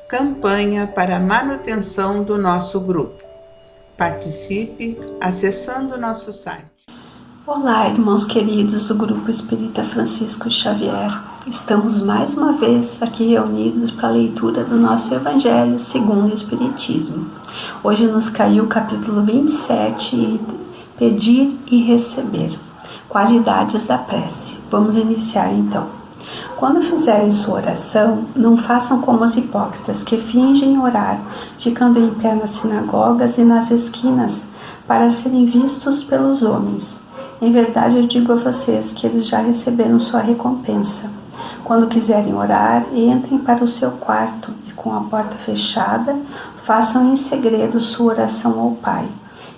Campanha para a manutenção do nosso grupo. Participe acessando o nosso site. Olá, irmãos queridos do Grupo Espírita Francisco Xavier. Estamos mais uma vez aqui reunidos para a leitura do nosso Evangelho segundo o Espiritismo. Hoje nos caiu o capítulo 27, Pedir e Receber. Qualidades da prece. Vamos iniciar então. Quando fizerem sua oração, não façam como os hipócritas que fingem orar, ficando em pé nas sinagogas e nas esquinas, para serem vistos pelos homens. Em verdade, eu digo a vocês que eles já receberam sua recompensa. Quando quiserem orar, entrem para o seu quarto e, com a porta fechada, façam em segredo sua oração ao Pai.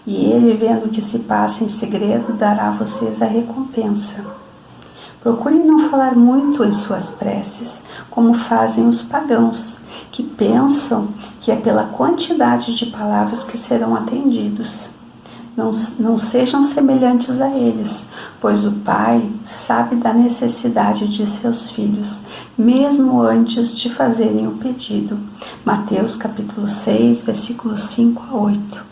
E Ele, vendo o que se passa em segredo, dará a vocês a recompensa. Procurem não falar muito em suas preces, como fazem os pagãos, que pensam que é pela quantidade de palavras que serão atendidos. Não sejam semelhantes a eles, pois o Pai sabe da necessidade de seus filhos, mesmo antes de fazerem o pedido. Mateus capítulo 6, versículos 5 a 8.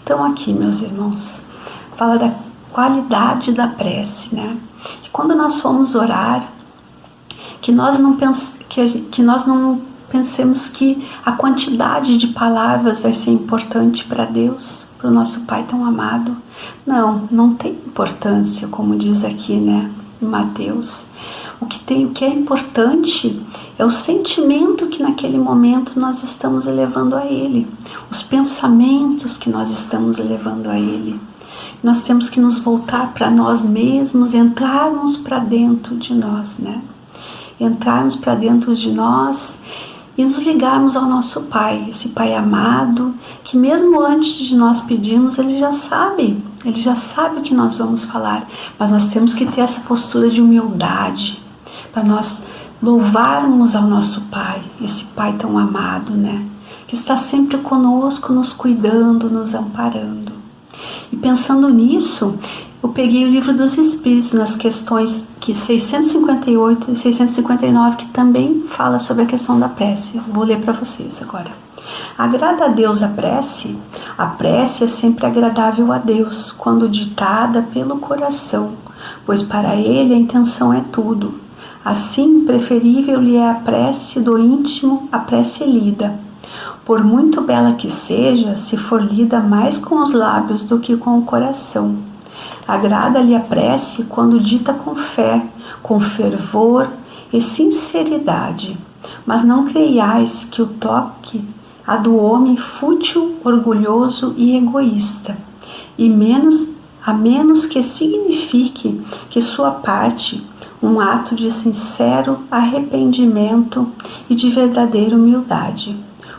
Então aqui, meus irmãos, fala da qualidade da prece, né? Que quando nós formos orar, que nós não pensemos que a quantidade de palavras vai ser importante para Deus, para o nosso Pai tão amado. Não tem importância, como diz aqui, né, em Mateus. O que é importante é o sentimento que naquele momento nós estamos elevando a Ele, os pensamentos que nós estamos elevando a Ele. Nós temos que nos voltar para nós mesmos, entrarmos para dentro de nós, né? Entrarmos para dentro de nós e nos ligarmos ao nosso Pai, esse Pai amado, que mesmo antes de nós pedirmos, Ele já sabe o que nós vamos falar, mas nós temos que ter essa postura de humildade, para nós louvarmos ao nosso Pai, esse Pai tão amado, né? Que está sempre conosco, nos cuidando, nos amparando. E pensando nisso, eu peguei o Livro dos Espíritos nas questões 658 e 659, que também fala sobre a questão da prece. Eu vou ler para vocês agora. Agrada a Deus a prece? A prece é sempre agradável a Deus, quando ditada pelo coração, pois para Ele a intenção é tudo. Assim, preferível lhe é a prece do íntimo, a prece lida. Por muito bela que seja, se for lida mais com os lábios do que com o coração. Agrada-lhe a prece quando dita com fé, com fervor e sinceridade. Mas não creiais que o toque a do homem fútil, orgulhoso e egoísta, a menos que signifique que sua parte, um ato de sincero arrependimento e de verdadeira humildade.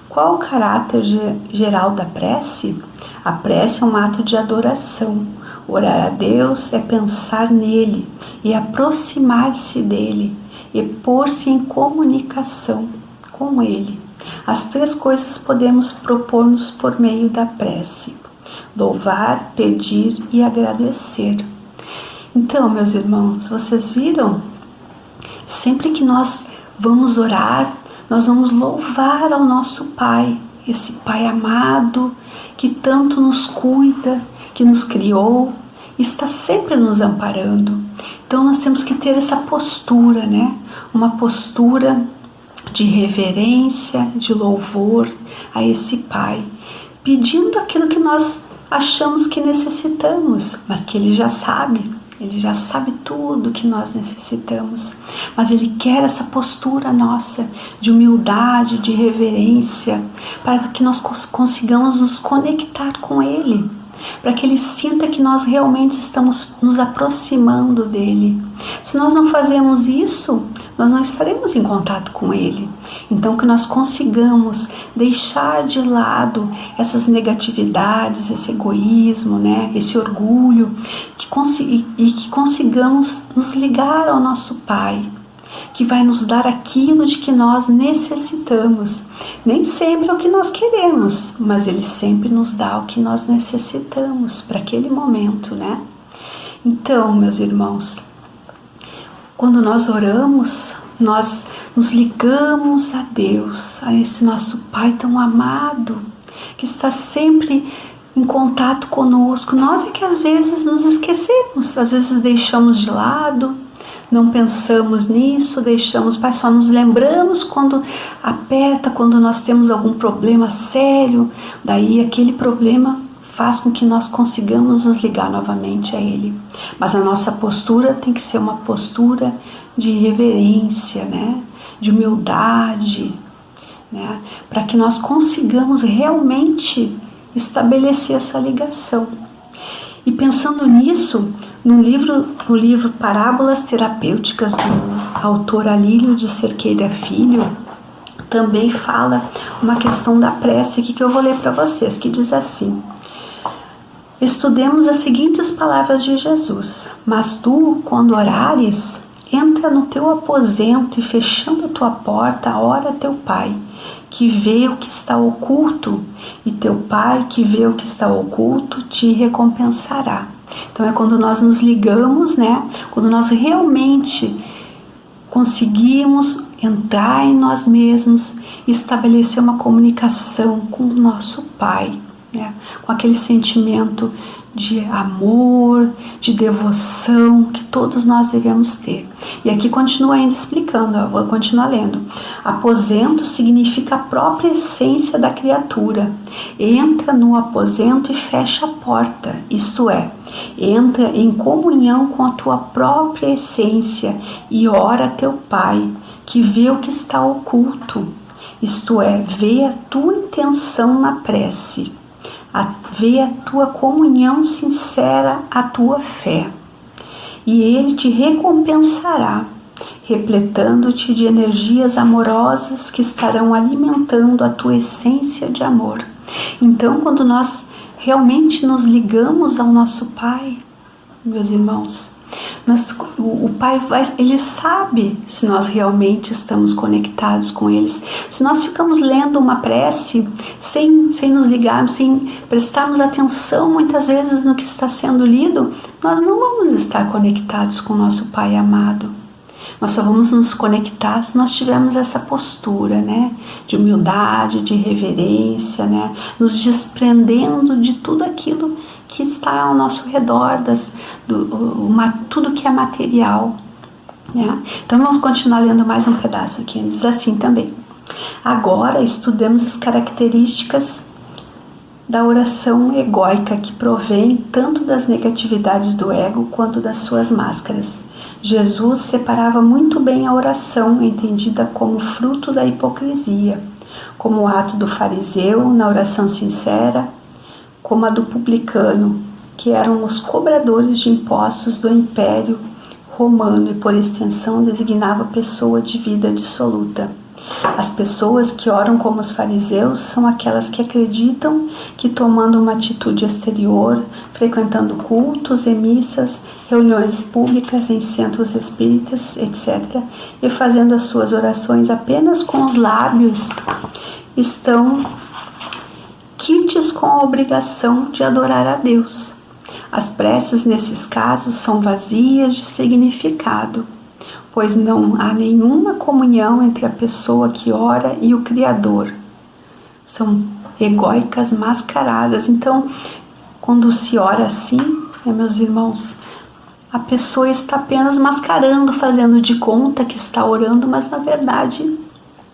Qual o caráter geral da prece? A prece é um ato de adoração. Orar a Deus é pensar nele e aproximar-se dele e pôr-se em comunicação com ele. As três coisas podemos propor-nos por meio da prece: louvar, pedir e agradecer. Então, meus irmãos, vocês viram? Sempre que nós vamos orar, nós vamos louvar ao nosso Pai, esse Pai amado, que tanto nos cuida, que nos criou, e está sempre nos amparando. Então nós temos que ter essa postura, né? Uma postura de reverência, de louvor a esse Pai, pedindo aquilo que nós achamos que necessitamos, mas que Ele já sabe. Ele já sabe tudo que nós necessitamos, mas Ele quer essa postura nossa de humildade, de reverência, para que nós consigamos nos conectar com Ele, para que Ele sinta que nós realmente estamos nos aproximando dEle. Se nós não fazemos isso, nós não estaremos em contato com Ele. Então que nós consigamos deixar de lado essas negatividades, esse egoísmo, né? Esse orgulho, e que consigamos nos ligar ao nosso Pai, que vai nos dar aquilo de que nós necessitamos. Nem sempre é o que nós queremos, mas Ele sempre nos dá o que nós necessitamos para aquele momento, né? Então, meus irmãos, quando nós oramos, nós nos ligamos a Deus, a esse nosso Pai tão amado, que está sempre em contato conosco. Nós é que às vezes nos esquecemos, às vezes deixamos de lado, não pensamos nisso, deixamos, Pai, só nos lembramos quando aperta, quando nós temos algum problema sério, daí aquele problema faz com que nós consigamos nos ligar novamente a Ele. Mas a nossa postura tem que ser uma postura de reverência, né? De humildade, né? Para que nós consigamos realmente estabelecer essa ligação. E pensando nisso, no livro Parábolas Terapêuticas do autor Alírio de Cerqueira Filho, também fala uma questão da prece aqui que eu vou ler para vocês, que diz assim: estudemos as seguintes palavras de Jesus: mas tu, quando orares, entra no teu aposento e fechando a tua porta, ora a teu Pai, que vê o que está oculto, e teu Pai, que vê o que está oculto, te recompensará. Então é quando nós nos ligamos, né? Quando nós realmente conseguimos entrar em nós mesmos e estabelecer uma comunicação com o nosso Pai, né? Com aquele sentimento de amor, de devoção que todos nós devemos ter. E aqui continua ainda explicando, eu vou continuar lendo. Aposento significa a própria essência da criatura. Entra no aposento e fecha a porta, isto é, entra em comunhão com a tua própria essência e ora a teu Pai, que vê o que está oculto, isto é, vê a tua intenção na prece. Vê a tua comunhão sincera, a tua fé, e Ele te recompensará, repletando-te de energias amorosas que estarão alimentando a tua essência de amor. Então, quando nós realmente nos ligamos ao nosso Pai, meus irmãos, o Pai Ele sabe se nós realmente estamos conectados com eles. Se nós ficamos lendo uma prece sem nos ligarmos, sem prestarmos atenção muitas vezes no que está sendo lido, nós não vamos estar conectados com o nosso Pai amado. Nós só vamos nos conectar se nós tivermos essa postura, né? De humildade, de reverência, né? Nos desprendendo de tudo aquilo que está ao nosso redor, tudo que é material, né? Então vamos continuar lendo mais um pedaço aqui. Ele diz assim também: agora estudemos as características da oração egóica, que provém tanto das negatividades do ego quanto das suas máscaras. Jesus separava muito bem a oração, entendida como fruto da hipocrisia, como o ato do fariseu na oração sincera, como a do publicano, que eram os cobradores de impostos do Império Romano e, por extensão, designava pessoa de vida dissoluta. As pessoas que oram como os fariseus são aquelas que acreditam que, tomando uma atitude exterior, frequentando cultos e missas, reuniões públicas em centros espíritas, etc., e fazendo as suas orações apenas com os lábios, estão quites com a obrigação de adorar a Deus. As preces, nesses casos, são vazias de significado, pois não há nenhuma comunhão entre a pessoa que ora e o Criador. São egóicas mascaradas. Então, quando se ora assim, meus irmãos, a pessoa está apenas mascarando, fazendo de conta que está orando, mas na verdade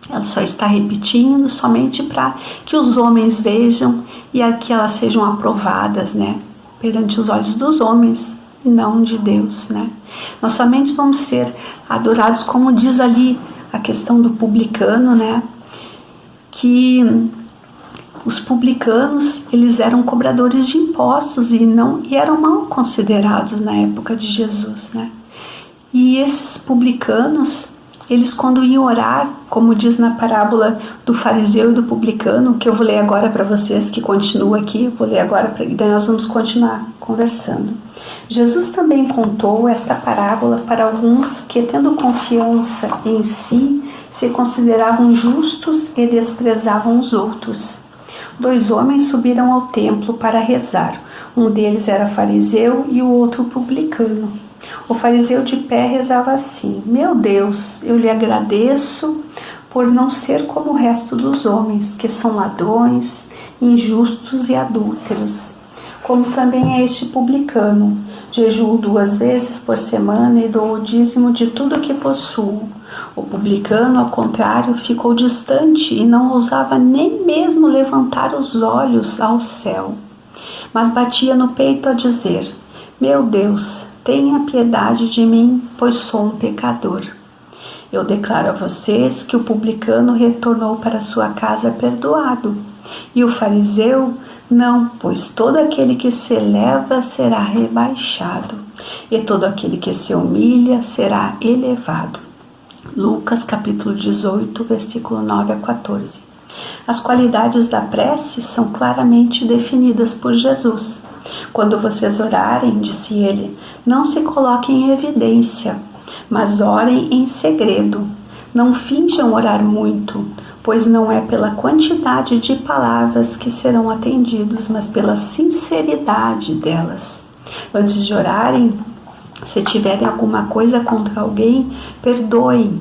ela só está repetindo somente para que os homens vejam e que elas sejam aprovadas, né, perante os olhos dos homens, e não de Deus, né? Nós somente vamos ser adorados, como diz ali a questão do publicano, né? Que os publicanos, eles eram cobradores de impostos e eram mal considerados na época de Jesus, né? E esses publicanos, eles, quando iam orar, como diz na parábola do fariseu e do publicano, que eu vou ler agora para vocês, que continua aqui, eu vou ler agora, e daí nós vamos continuar conversando. Jesus também contou esta parábola para alguns que, tendo confiança em si, se consideravam justos e desprezavam os outros. 2 homens subiram ao templo para rezar. Um deles era fariseu e o outro publicano. O fariseu de pé rezava assim: Meu Deus, eu lhe agradeço por não ser como o resto dos homens, que são ladrões, injustos e adúlteros, como também é este publicano. Jejuo 2 vezes por semana e dou o dízimo de tudo o que possuo. O publicano, ao contrário, ficou distante e não ousava nem mesmo levantar os olhos ao céu, mas batia no peito a dizer: Meu Deus, tenha piedade de mim, pois sou um pecador. Eu declaro a vocês que o publicano retornou para sua casa perdoado, e o fariseu não, pois todo aquele que se eleva será rebaixado, e todo aquele que se humilha será elevado. Lucas capítulo 18, versículo 9 a 14. As qualidades da prece são claramente definidas por Jesus. Quando vocês orarem, disse ele, não se coloquem em evidência, mas orem em segredo. Não finjam orar muito, pois não é pela quantidade de palavras que serão atendidos, mas pela sinceridade delas. Antes de orarem, se tiverem alguma coisa contra alguém, perdoem,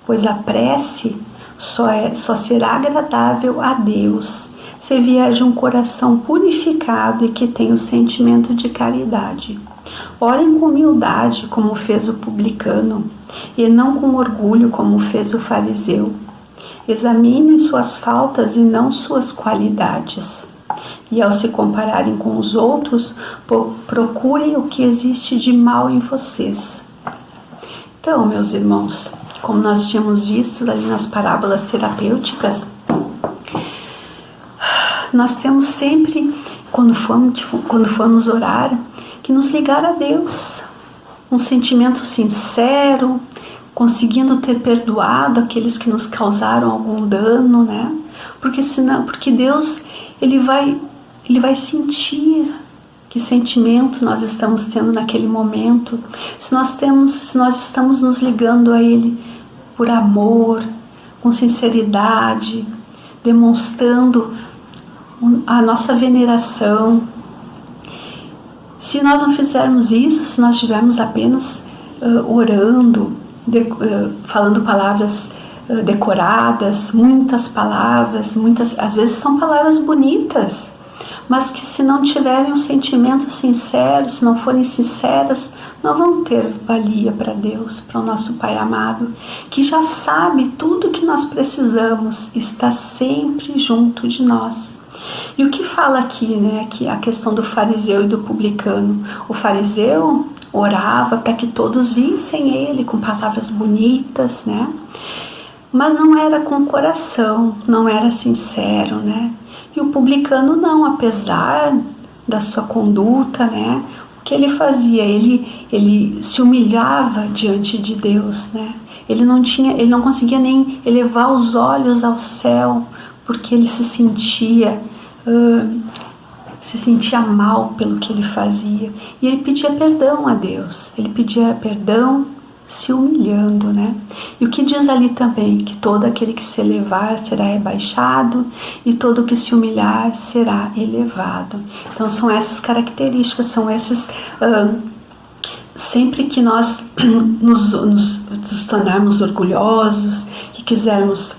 pois a prece só será agradável a Deus se vier de um coração purificado e que tem o sentimento de caridade. Orem com humildade, como fez o publicano, e não com orgulho, como fez o fariseu. Examinem suas faltas e não suas qualidades. E ao se compararem com os outros, procurem o que existe de mal em vocês. Então, meus irmãos, como nós tínhamos visto ali nas parábolas terapêuticas, nós temos sempre, quando formos orar, que nos ligar a Deus. Um sentimento sincero, conseguindo ter perdoado aqueles que nos causaram algum dano, né? Porque Deus, Ele vai sentir que sentimento nós estamos tendo naquele momento. Se nós estamos nos ligando a Ele por amor, com sinceridade, demonstrando a nossa veneração. Se nós não fizermos isso, se nós estivermos apenas orando, falando palavras decoradas, muitas palavras, às vezes são palavras bonitas, mas que se não tiverem um sentimento sincero, se não forem sinceras, não vão ter valia para Deus, para o nosso Pai amado, que já sabe tudo que nós precisamos, está sempre junto de nós. E o que fala aqui, né, que a questão do fariseu e do publicano? O fariseu orava para que todos vissem ele com palavras bonitas, né? Mas não era com o coração, não era sincero, né? E o publicano não, apesar da sua conduta, né? O que ele fazia? Ele se humilhava diante de Deus, né? Ele não conseguia nem elevar os olhos ao céu, porque ele se sentia mal pelo que ele fazia. E ele pedia perdão a Deus. Ele pedia perdão se humilhando, né? E o que diz ali também? Que todo aquele que se elevar será rebaixado e todo que se humilhar será elevado. Então são essas características, são esses... sempre que nós nos tornarmos orgulhosos e quisermos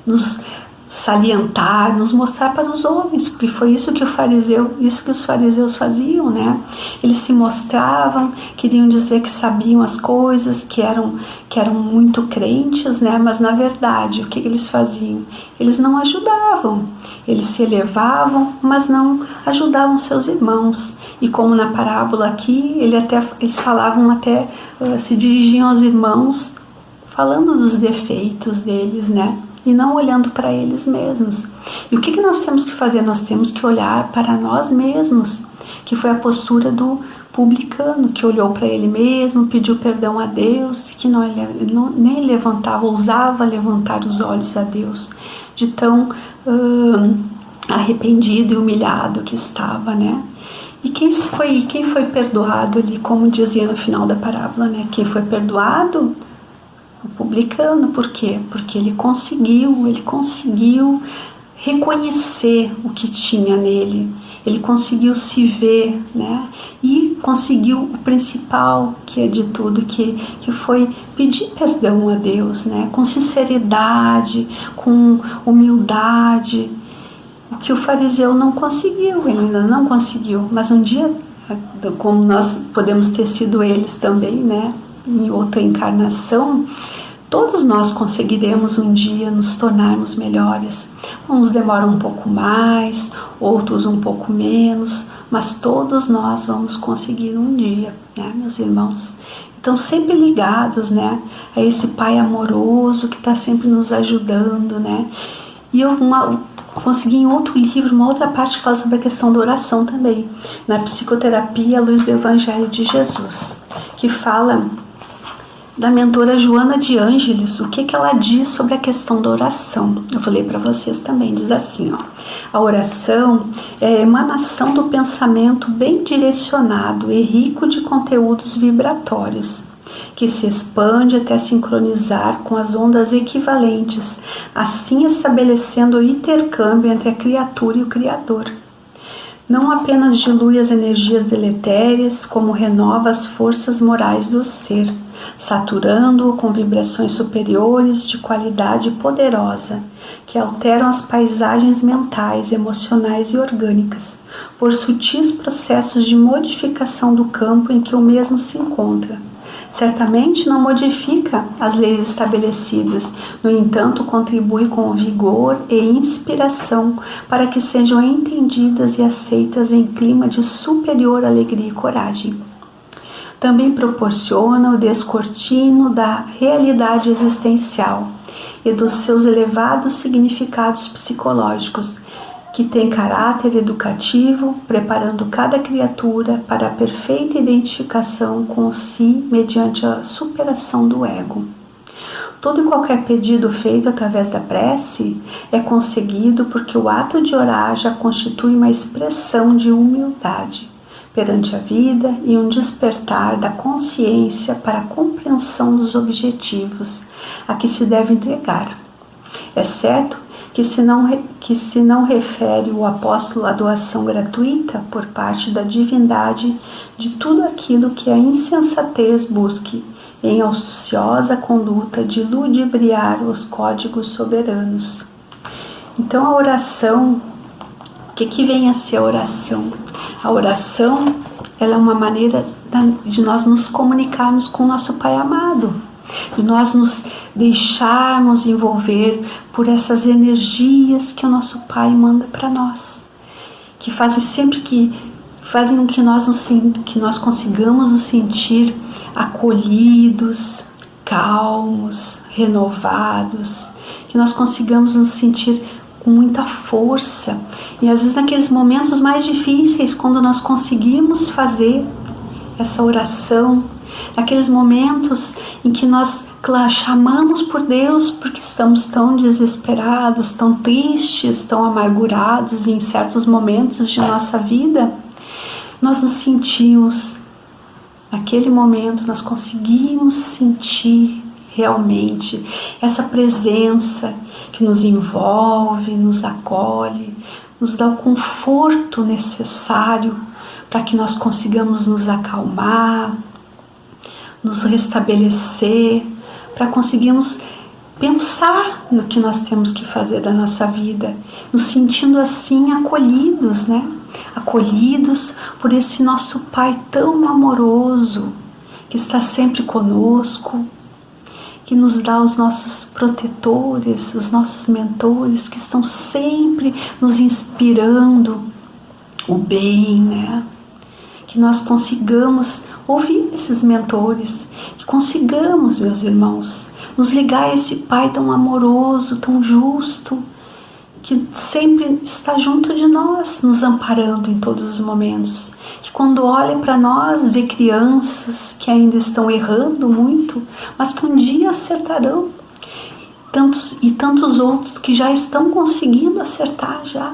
nos salientar, nos mostrar para os homens, porque foi isso que os fariseus faziam, né? Eles se mostravam, queriam dizer que sabiam as coisas, que eram muito crentes, né? Mas na verdade, o que eles faziam? Eles não ajudavam, eles se elevavam, mas não ajudavam seus irmãos. E como na parábola aqui, eles falavam até, se dirigiam aos irmãos, falando dos defeitos deles, né? E não olhando para eles mesmos. E o que nós temos que fazer? Nós temos que olhar para nós mesmos, que foi a postura do publicano, que olhou para ele mesmo, pediu perdão a Deus, que nem levantava, ousava levantar os olhos a Deus, de tão arrependido e humilhado que estava, né? E quem foi perdoado ali, como dizia no final da parábola, né? Quem foi perdoado? O publicano. Por quê? Porque ele conseguiu reconhecer o que tinha nele. ele conseguiu se ver, né? E conseguiu o principal, que é de tudo, que foi pedir perdão a Deus, né? Com sinceridade, com humildade, o que o fariseu não conseguiu, ele ainda não conseguiu, mas um dia, como nós podemos ter sido eles também, né? Em outra encarnação, todos nós conseguiremos um dia nos tornarmos melhores. Uns demoram um pouco mais, outros um pouco menos, mas todos nós vamos conseguir um dia, né, meus irmãos? Então, sempre ligados, né, a esse Pai amoroso que está sempre nos ajudando, né? E eu consegui em outro livro, uma outra parte que fala sobre a questão da oração também, na Psicoterapia à Luz do Evangelho de Jesus, que fala da mentora Joana de Ângeles, o que ela diz sobre a questão da oração. Eu vou ler para vocês também, diz assim, ó: a oração é a emanação do pensamento bem direcionado e rico de conteúdos vibratórios, que se expande até sincronizar com as ondas equivalentes, assim estabelecendo o intercâmbio entre a criatura e o Criador. Não apenas dilui as energias deletérias, como renova as forças morais do ser, saturando-o com vibrações superiores de qualidade poderosa, que alteram as paisagens mentais, emocionais e orgânicas, por sutis processos de modificação do campo em que o mesmo se encontra. Certamente não modifica as leis estabelecidas, no entanto contribui com vigor e inspiração para que sejam entendidas e aceitas em clima de superior alegria e coragem. Também proporciona o descortino da realidade existencial e dos seus elevados significados psicológicos, que tem caráter educativo, preparando cada criatura para a perfeita identificação com o si mediante a superação do ego. Todo e qualquer pedido feito através da prece é conseguido porque o ato de orar já constitui uma expressão de humildade perante a vida e um despertar da consciência para a compreensão dos objetivos a que se deve entregar. É certo que se não refere o apóstolo à doação gratuita por parte da divindade de tudo aquilo que a insensatez busque em auspiciosa conduta de ludibriar os códigos soberanos. Então a oração, o que vem a ser a oração? A oração, ela é uma maneira de nós nos comunicarmos com o nosso Pai amado, de nós nos deixarmos envolver por essas energias que o nosso Pai manda para nós, que fazem com que nós consigamos nos sentir acolhidos, calmos, renovados, que nós consigamos nos sentir com muita força. E às vezes naqueles momentos mais difíceis, quando nós conseguimos fazer essa oração, naqueles momentos em que nós chamamos por Deus porque estamos tão desesperados, tão tristes, tão amargurados em certos momentos de nossa vida, nós nos sentimos, naquele momento nós conseguimos sentir realmente essa presença que nos envolve, nos acolhe, nos dá o conforto necessário para que nós consigamos nos acalmar, nos restabelecer, para conseguirmos pensar no que nós temos que fazer da nossa vida, nos sentindo assim acolhidos, né? Acolhidos por esse nosso Pai tão amoroso, que está sempre conosco, que nos dá os nossos protetores, os nossos mentores, que estão sempre nos inspirando o bem, né? Que nós consigamos ouvir esses mentores, que consigamos, meus irmãos, nos ligar a esse Pai tão amoroso, tão justo, que sempre está junto de nós, nos amparando em todos os momentos, que quando olha para nós, vê crianças que ainda estão errando muito, mas que um dia acertarão, tantos outros que já estão conseguindo acertar já,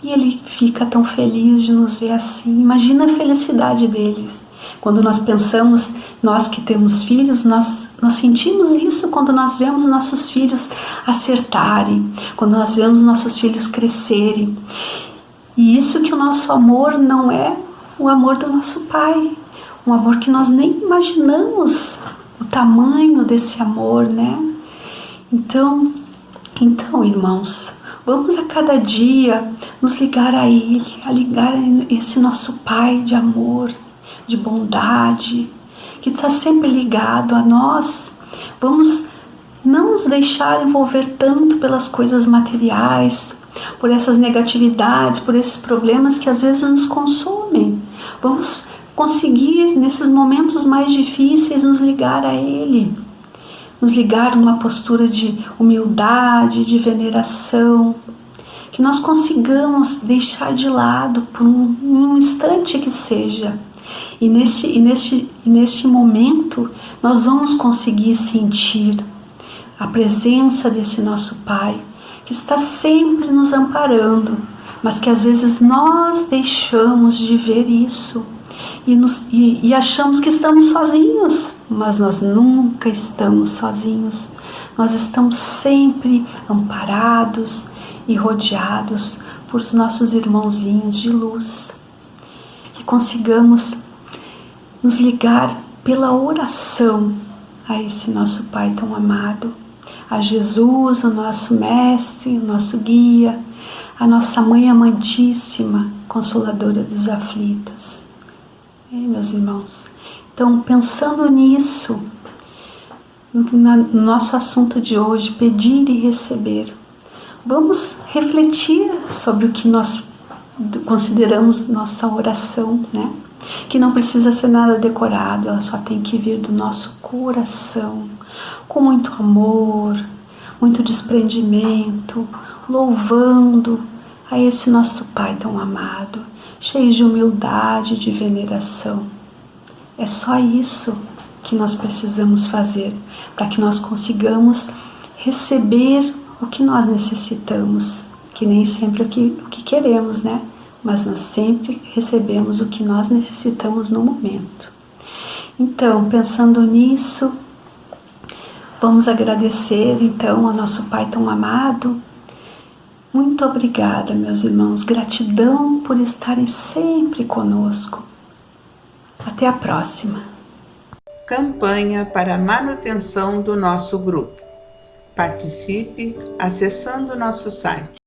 e Ele fica tão feliz de nos ver assim. Imagina a felicidade deles. Quando nós pensamos, nós que temos filhos, nós sentimos isso quando nós vemos nossos filhos acertarem, quando nós vemos nossos filhos crescerem. E isso que o nosso amor não é o amor do nosso Pai, um amor que nós nem imaginamos o tamanho desse amor, né? Então, irmãos, vamos a cada dia nos ligar a Ele, a ligar a esse nosso Pai de amor, de bondade, que está sempre ligado a nós. Vamos não nos deixar envolver tanto pelas coisas materiais, por essas negatividades, por esses problemas que às vezes nos consomem. Vamos conseguir, nesses momentos mais difíceis, nos ligar a Ele, nos ligar numa postura de humildade, de veneração, que nós consigamos deixar de lado por um instante que seja. E neste momento nós vamos conseguir sentir a presença desse nosso Pai, que está sempre nos amparando, mas que às vezes nós deixamos de ver isso e achamos que estamos sozinhos, mas nós nunca estamos sozinhos. Nós estamos sempre amparados e rodeados por os nossos irmãozinhos de luz. Que consigamos nos ligar pela oração a esse nosso Pai tão amado, a Jesus, o nosso Mestre, o nosso Guia, a nossa Mãe amantíssima, Consoladora dos aflitos. Meus irmãos, então pensando nisso, no nosso assunto de hoje, pedir e receber, vamos refletir sobre o que nós consideramos nossa oração, né? Que não precisa ser nada decorado, ela só tem que vir do nosso coração, com muito amor, muito desprendimento, louvando a esse nosso Pai tão amado, cheio de humildade e de veneração. É só isso que nós precisamos fazer para que nós consigamos receber o que nós necessitamos, que nem sempre o que queremos, né? Mas nós sempre recebemos o que nós necessitamos no momento. Então, pensando nisso, vamos agradecer então ao nosso Pai tão amado. Muito obrigada, meus irmãos, gratidão por estarem sempre conosco. Até a próxima. Campanha para a manutenção do nosso grupo. Participe acessando nosso site